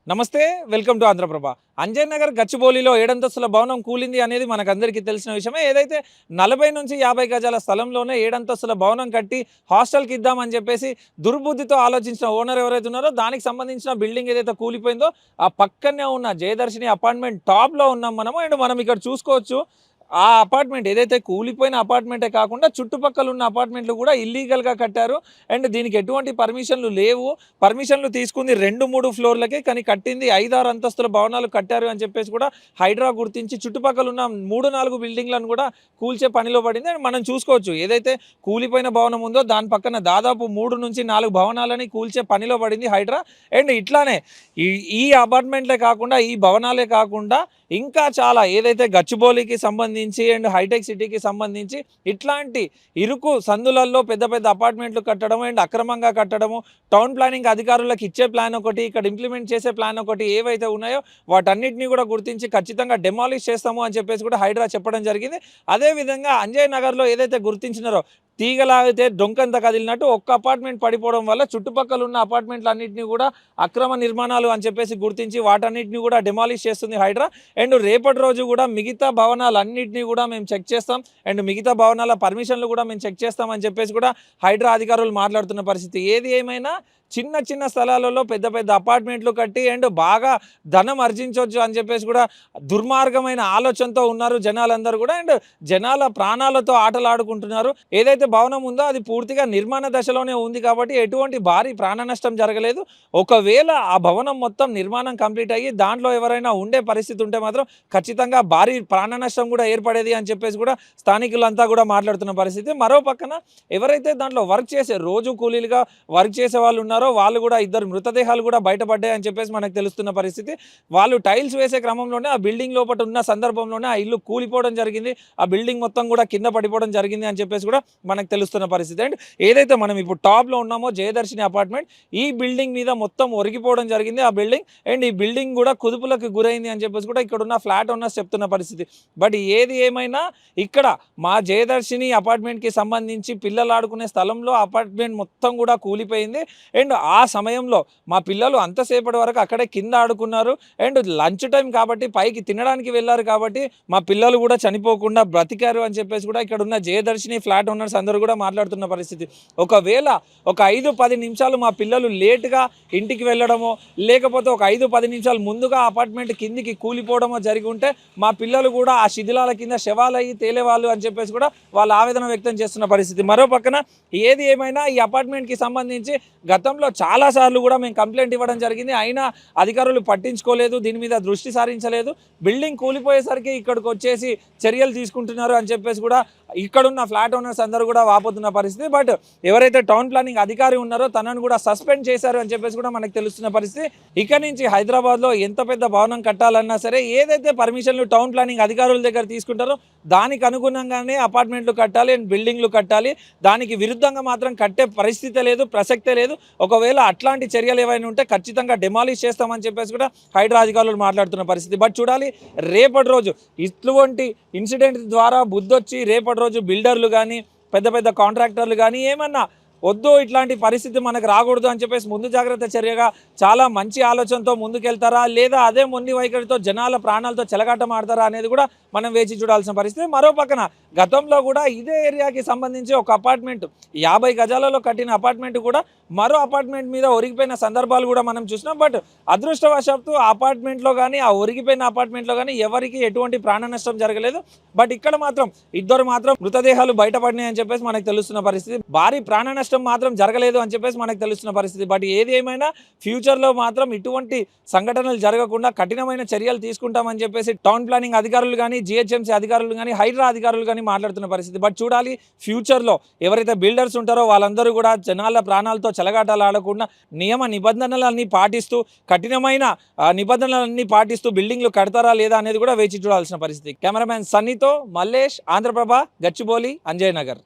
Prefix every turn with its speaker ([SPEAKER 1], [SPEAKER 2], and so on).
[SPEAKER 1] నమస్తే, welcome to Andhraprabha. Anjay Nagar గచ్చిబౌలిలో ఏడంతస్తుల భవనం కూలింది అనేది మనకందరికీ తెలిసిన విషయమే. ఏదైతే 40 నుంచి 50 గజాల స్థలంలోనే ఏడంతస్తుల భవనం కట్టి హాస్టల్కి ఇద్దామని చెప్పేసి దుర్బుద్ధితో ఆలోచించిన ఓనర్ ఎవరైతే ఉన్నారో దానికి సంబంధించిన బిల్డింగ్ ఏదైతే కూలిపోయిందో ఆ పక్కనే ఉన్న జయదర్శిని అపార్ట్మెంట్ టాప్లో ఉన్నాం మనము. అండ్ మనం ఇక్కడ చూసుకోవచ్చు, ఆ అపార్ట్మెంట్ ఏదైతే కూలిపోయిన అపార్ట్మెంటే కాకుండా చుట్టుపక్కల ఉన్న అపార్ట్మెంట్లు కూడా ఇల్లీగల్గా కట్టారు. అండ్ దీనికి ఎటువంటి పర్మిషన్లు లేవు. పర్మిషన్లు తీసుకుంది 2-3 ఫ్లోర్లకే, కానీ కట్టింది 5-6 అంతస్తుల భవనాలు కట్టారు అని చెప్పేసి కూడా హైడ్రా గుర్తించి చుట్టుపక్కల ఉన్న 3-4 బిల్డింగ్లను కూడా కూల్చే పనిలో పడింది. అండ్ మనం చూసుకోవచ్చు, ఏదైతే కూలిపోయిన భవనం ఉందో దాని పక్కన దాదాపు 3-4 భవనాలని కూల్చే పనిలో పడింది హైడ్రా. అండ్ ఇట్లానే ఈ అపార్ట్మెంట్లే కాకుండా, ఈ భవనాలే కాకుండా ఇంకా చాలా ఏదైతే గచ్చిబౌలికి సంబంధించి అండ్ హైటెక్ సిటీకి సంబంధించి ఇట్లాంటి ఇరుకు సందులలో పెద్ద పెద్ద అపార్ట్మెంట్లు కట్టడం అండ్ అక్రమంగా కట్టడము, టౌన్ ప్లానింగ్ అధికారులకు ఇచ్చే ప్లాన్ ఒకటి, ఇక్కడ ఇంప్లిమెంట్ చేసే ప్లాన్ ఒకటి ఏవైతే ఉన్నాయో వాటన్నిటిని కూడా గుర్తించి ఖచ్చితంగా డెమాలిష్ చేస్తాము అని చెప్పేసి కూడా హైడ్రా చెప్పడం జరిగింది. అదేవిధంగా అంజయ్ నగర్లో ఏదైతే గుర్తించినారో తీగలాగితే డొంకంత కదిలినట్టు ఒక్క అపార్ట్మెంట్ పడిపోవడం వల్ల చుట్టుపక్కల ఉన్న అపార్ట్మెంట్లు అన్నింటినీ కూడా అక్రమ నిర్మాణాలు అని చెప్పేసి గుర్తించి వాటన్నిటిని కూడా డెమాలిష్ చేస్తుంది హైడ్రా. అండ్ రేపటి రోజు కూడా మిగతా భవనాలన్నింటినీ కూడా మేము చెక్ చేస్తాం అండ్ మిగతా భవనాల పర్మిషన్లు కూడా మేము చెక్ చేస్తామని చెప్పేసి కూడా హైడ్రా అధికారులు మాట్లాడుతున్న పరిస్థితి. ఏది ఏమైనా చిన్న చిన్న స్థలాలలో పెద్ద పెద్ద అపార్ట్మెంట్లు కట్టి అండ్ బాగా ధనం ఆర్జించవచ్చు అని చెప్పేసి కూడా దుర్మార్గమైన ఆలోచనతో ఉన్నారు జనాలందరూ కూడా. అండ్ జనాల ప్రాణాలతో ఆటలాడుకుంటున్నారు. ఏదైతే భవనం ఉందో అది పూర్తిగా నిర్మాణ దశలోనే ఉంది కాబట్టి ఎటువంటి భారీ ప్రాణ నష్టం జరగలేదు. ఒకవేళ ఆ భవనం మొత్తం నిర్మాణం కంప్లీట్ అయ్యి దాంట్లో ఎవరైనా ఉండే పరిస్థితి ఉంటే మాత్రం ఖచ్చితంగా భారీ ప్రాణ నష్టం కూడా ఏర్పడేది అని చెప్పేసి కూడా స్థానికులంతా కూడా మాట్లాడుతున్న పరిస్థితి. మరో పక్కన ఎవరైతే దాంట్లో వర్క్ చేసే రోజు కూలీలుగా వర్క్ చేసే వాళ్ళు ఉన్నారో వాళ్ళు కూడా 2 మృతదేహాలు కూడా బయటపడ్డాయని చెప్పేసి మనకు తెలుస్తున్న పరిస్థితి. వాళ్ళు టైల్స్ వేసే క్రమంలోనే ఆ బిల్డింగ్ లోపల ఉన్న సందర్భంలోనే ఆ ఇల్లు కూలిపోవడం జరిగింది. ఆ బిల్డింగ్ మొత్తం కూడా కింద పడిపోవడం జరిగింది అని చెప్పేసి కూడా మనకు తెలుస్తున్న పరిస్థితి. అండ్ ఏదైతే మనం ఇప్పుడు టాప్లో ఉన్నామో జయదర్శిని అపార్ట్మెంట్, ఈ బిల్డింగ్ మీద మొత్తం ఒరిగిపోవడం జరిగింది ఆ బిల్డింగ్. అండ్ ఈ బిల్డింగ్ కూడా కుదుపులకు గురైంది అని చెప్పేసి కూడా ఇక్కడ ఉన్న ఫ్లాట్ ఓనర్స్ చెప్తున్న పరిస్థితి. బట్ ఏది ఏమైనా ఇక్కడ మా జయదర్శిని అపార్ట్మెంట్కి సంబంధించి పిల్లలు ఆడుకునే స్థలంలో అపార్ట్మెంట్ మొత్తం కూడా కూలిపోయింది. అండ్ ఆ సమయంలో మా పిల్లలు అంతసేపటి వరకు అక్కడే కింద ఆడుకున్నారు. అండ్ లంచ్ టైం కాబట్టి పైకి తినడానికి వెళ్ళారు కాబట్టి మా పిల్లలు కూడా చనిపోకుండా బ్రతికారు అని చెప్పేసి కూడా ఇక్కడ ఉన్న జయదర్శిని ఫ్లాట్ ఓనర్స్ అందరూ కూడా మాట్లాడుతున్న పరిస్థితి. ఒకవేళ ఒక 5-10 నిమిషాలు మా పిల్లలు లేటుగా ఇంటికి వెళ్ళడమో లేకపోతే ఒక 5-10 నిమిషాలు ముందుగా అపార్ట్మెంట్ కిందికి కూలిపోవడమో జరిగి ఉంటే మా పిల్లలు కూడా ఆ శిథిలాల కింద శవాలయ్యి తేలేవాళ్ళు అని చెప్పేసి కూడా వాళ్ళు ఆవేదన వ్యక్తం చేస్తున్న పరిస్థితి. మరో పక్కన ఏది ఏమైనా ఈ అపార్ట్మెంట్కి సంబంధించి గతంలో చాలాసార్లు కూడా మేము కంప్లైంట్ ఇవ్వడం జరిగింది. అయినా అధికారులు పట్టించుకోలేదు, దీని మీద దృష్టి సారించలేదు. బిల్డింగ్ కూలిపోయేసరికి ఇక్కడికి వచ్చేసి చర్యలు తీసుకుంటున్నారు అని చెప్పేసి కూడా ఇక్కడున్న ఫ్లాట్ ఓనర్స్ అందరూ కూడా వాపోతున్న పరిస్థితి. బట్ ఎవరైతే టౌన్ ప్లానింగ్ అధికారి ఉన్నారో తనను కూడా సస్పెండ్ చేశారు అని చెప్పేసి కూడా మనకు తెలుస్తున్న పరిస్థితి. ఇక నుంచి హైదరాబాద్లో ఎంత పెద్ద భవనం కట్టాలన్నా సరే ఏదైతే పర్మిషన్లు టౌన్ ప్లానింగ్ అధికారుల దగ్గర తీసుకుంటారో దానికి అనుగుణంగానే అపార్ట్మెంట్లు కట్టాలి అండ్ బిల్డింగ్లు కట్టాలి. దానికి విరుద్ధంగా మాత్రం కట్టే పరిస్థితి లేదు, ప్రసక్తే లేదు. ఒకవేళ అట్లాంటి చర్యలు ఏవైనా ఉంటే ఖచ్చితంగా డెమాలిష్ చేస్తామని చెప్పేసి కూడా హైడ్రా అధికారులు మాట్లాడుతున్న పరిస్థితి. బట్ చూడాలి రేపటి రోజు ఇటువంటి ఇన్సిడెంట్ ద్వారా బుద్ధొచ్చి రేపటి రోజు బిల్డర్లు కానీ పెద్ద పెద్ద కాంట్రాక్టర్లు కానీ ఏమన్నా వద్దు ఇట్లాంటి పరిస్థితి మనకు రాకూడదు అని చెప్పేసి ముందు జాగ్రత్త చర్యగా చాలా మంచి ఆలోచనతో ముందుకెళ్తారా లేదా అదే మొండి వైఖరితో జనాల ప్రాణాలతో చెలగాటం ఆడతారా అనేది కూడా మనం వేచి చూడాల్సిన పరిస్థితి. మరో పక్కన గతంలో కూడా ఇదే ఏరియాకి సంబంధించి ఒక అపార్ట్మెంట్ 50 గజాలలో కట్టిన అపార్ట్మెంట్ కూడా మరో అపార్ట్మెంట్ మీద ఒరిగిపోయిన సందర్భాలు కూడా మనం చూసినాం. బట్ అదృష్టవశాత్తు ఆ అపార్ట్మెంట్లో కానీ ఆ ఒరిగిపోయిన అపార్ట్మెంట్లో కానీ ఎవరికి ఎటువంటి ప్రాణ నష్టం జరగలేదు. బట్ ఇక్కడ మాత్రం 2 మాత్రం మృతదేహాలు బయటపడినాయి అని చెప్పేసి మనకు తెలుస్తున్న పరిస్థితి. భారీ ప్రాణ నష్టం మాత్రం జరగలేదు అని చెప్పేసి మనకు తెలుస్తున్న పరిస్థితి. బట్ ఏది ఏమైనా ఫ్యూచర్లో మాత్రం ఇటువంటి సంఘటనలు జరగకుండా కఠినమైన చర్యలు తీసుకుంటామని చెప్పేసి టౌన్ ప్లానింగ్ అధికారులు కానీ జిహెచ్ఎంసీ అధికారులు కానీ హైడ్రా అధికారులు కానీ మాట్లాడుతున్న పరిస్థితి. బట్ చూడాలి ఫ్యూచర్లో ఎవరైతే బిల్డర్స్ ఉంటారో వాళ్ళందరూ కూడా జనాల ప్రాణాలతో చెలగాటాలు ఆడకుండా నియమ నిబంధనలన్నీ పాటిస్తూ కఠినమైన నిబంధనలన్నీ పాటిస్తూ బిల్డింగ్లు కడతారా లేదా అనేది కూడా వేచి చూడాల్సిన పరిస్థితి. కెమెరామ్యాన్ సన్నీతో మల్లేష్, ఆంధ్రప్రభ, గచ్చిబౌలి, అంజయ్ నగర్.